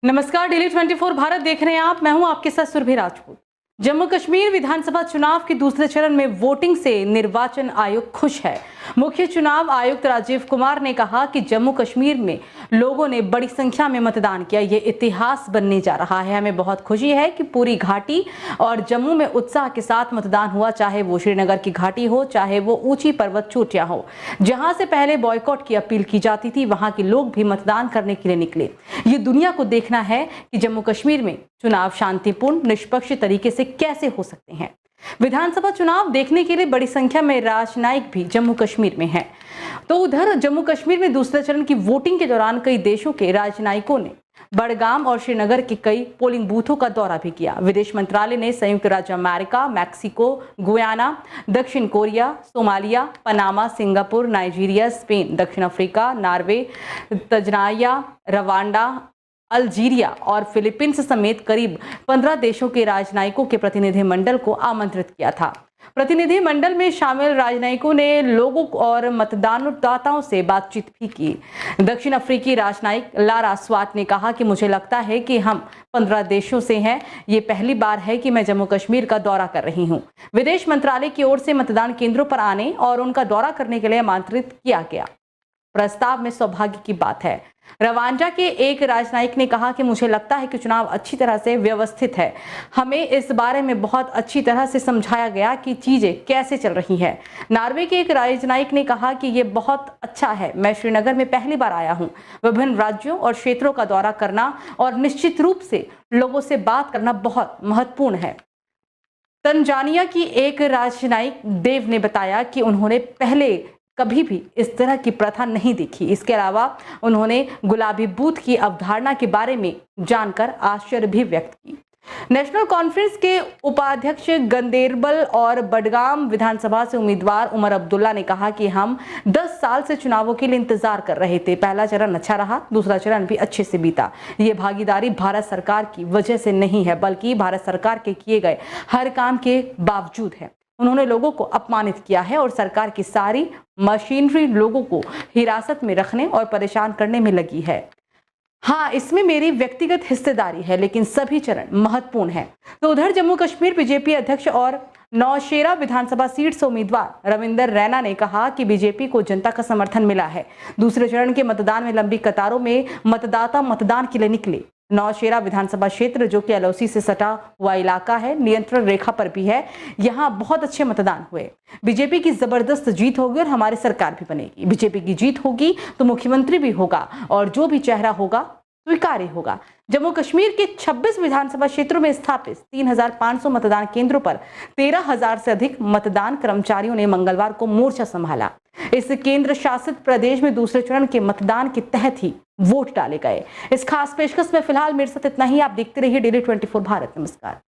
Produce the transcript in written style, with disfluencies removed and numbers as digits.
नमस्कार, डेली 24 भारत देख रहे हैं आप। मैं हूं आपके साथ सुरभि राजपूत। जम्मू कश्मीर विधानसभा चुनाव के दूसरे चरण में वोटिंग से निर्वाचन आयोग खुश है। मुख्य चुनाव आयुक्त राजीव कुमार ने कहा कि जम्मू कश्मीर में लोगों ने बड़ी संख्या में मतदान किया। ये इतिहास बनने जा रहा है। हमें बहुत खुशी है कि पूरी घाटी और जम्मू में उत्साह के साथ मतदान हुआ, चाहे वो श्रीनगर की घाटी हो, चाहे वो ऊंची पर्वत चोटियां हो। जहां से पहले बॉयकॉट की अपील की जाती थी, वहां के लोग भी मतदान करने के लिए निकले। ये दुनिया को देखना है कि जम्मू कश्मीर में चुनाव शांतिपूर्ण, निष्पक्ष तरीके से कैसे हो सकते हैं। विधानसभा चुनाव देखने के लिए बड़ी संख्या में राजनयिक भी जम्मू कश्मीर में हैं। तो उधर जम्मू कश्मीर में दूसरे चरण की वोटिंग के दौरान कई देशों के राजनयिकों ने बड़गाम और श्रीनगर के कई पोलिंग बूथों का दौरा भी किया। विदेश मंत्रालय ने संयुक्त राज्य अमेरिका, मैक्सिको, गुयाना, दक्षिण Korea, Somalia, Panama, Singapore, Nigeria, Spain, दक्षिण Africa, Norway, Tanzania, Rwanda, Algeria और फिलीपींस समेत करीब 15 देशों के राजनयिकों के प्रतिनिधिमंडल को आमंत्रित किया था। प्रतिनिधिमंडल में शामिल राजनयिकों ने लोगों और मतदाताओं से बातचीत भी की। दक्षिण अफ्रीकी राजनयिक लारा स्वाट ने कहा कि मुझे लगता है कि हम 15 देशों से हैं। ये पहली बार है कि मैं जम्मू कश्मीर का दौरा कर रही हूं। विदेश मंत्रालय की ओर से मतदान केंद्रों पर आने और उनका दौरा करने के लिए आमंत्रित किया गया। प्रस्ताव में सौभाग्य की बात है। रवांडा के एक राजनयिक ने कहा कि मुझे लगता है कि चुनाव अच्छी तरह से व्यवस्थित है। हमें इस बारे में बहुत अच्छी तरह से समझाया गया कि चीजें कैसे चल रही हैं। नॉर्वे के एक राजनयिक ने कहा कि ये बहुत अच्छा है। मैं श्रीनगर में पहली बार आया हूं। विभिन्न राज्यों और क्षेत्रों का दौरा करना और निश्चित रूप से लोगों से बात करना बहुत महत्वपूर्ण है। तंजानिया की एक राजनयिक देव ने बताया कि उन्होंने पहले कभी भी इस तरह की प्रथा नहीं देखी। इसके अलावा उन्होंने गुलाबी बूथ की अवधारणा के बारे में जानकर आश्चर्य भी व्यक्त की। नेशनल कॉन्फ्रेंस के उपाध्यक्ष गंदेरबल और बडगाम विधानसभा से उम्मीदवार उमर अब्दुल्ला ने कहा कि हम 10 साल से चुनावों के लिए इंतजार कर रहे थे। पहला चरण अच्छा रहा, दूसरा चरण भी अच्छे से बीता। ये भागीदारी भारत सरकार की वजह से नहीं है, बल्कि भारत सरकार के किए गए हर काम के बावजूद है। उन्होंने लोगों को अपमानित किया है और सरकार की सारी मशीनरी लोगों को हिरासत में रखने और परेशान करने में लगी है। हाँ, इसमें मेरी व्यक्तिगत हिस्सेदारी है, लेकिन सभी चरण महत्वपूर्ण हैं। तो उधर जम्मू कश्मीर बीजेपी अध्यक्ष और नौशेरा विधानसभा सीट से उम्मीदवार रविंदर रैना ने कहा कि बीजेपी को जनता का समर्थन मिला है। दूसरे चरण के मतदान में लंबी कतारों में मतदाता मतदान के लिए निकले। नौशेरा विधानसभा क्षेत्र, जो कि एलओसी से सटा हुआ इलाका है, नियंत्रण रेखा पर भी है, यहाँ बहुत अच्छे मतदान हुए। बीजेपी की जबरदस्त जीत होगी और हमारी सरकार भी बनेगी। बीजेपी की जीत होगी तो मुख्यमंत्री भी होगा और जो भी चेहरा होगा स्वीकार्य होगा। जम्मू कश्मीर के 26 विधानसभा क्षेत्रों में स्थापित 3500 मतदान केंद्रों पर 13,000 से अधिक मतदान कर्मचारियों ने मंगलवार को मोर्चा संभाला। इस केंद्र शासित प्रदेश में दूसरे चरण के मतदान के तहत ही वोट डाले गए। इस खास पेशकश में फिलहाल मेरे साथ इतना ही। आप देखते रहिए डेली 24 भारत। नमस्कार।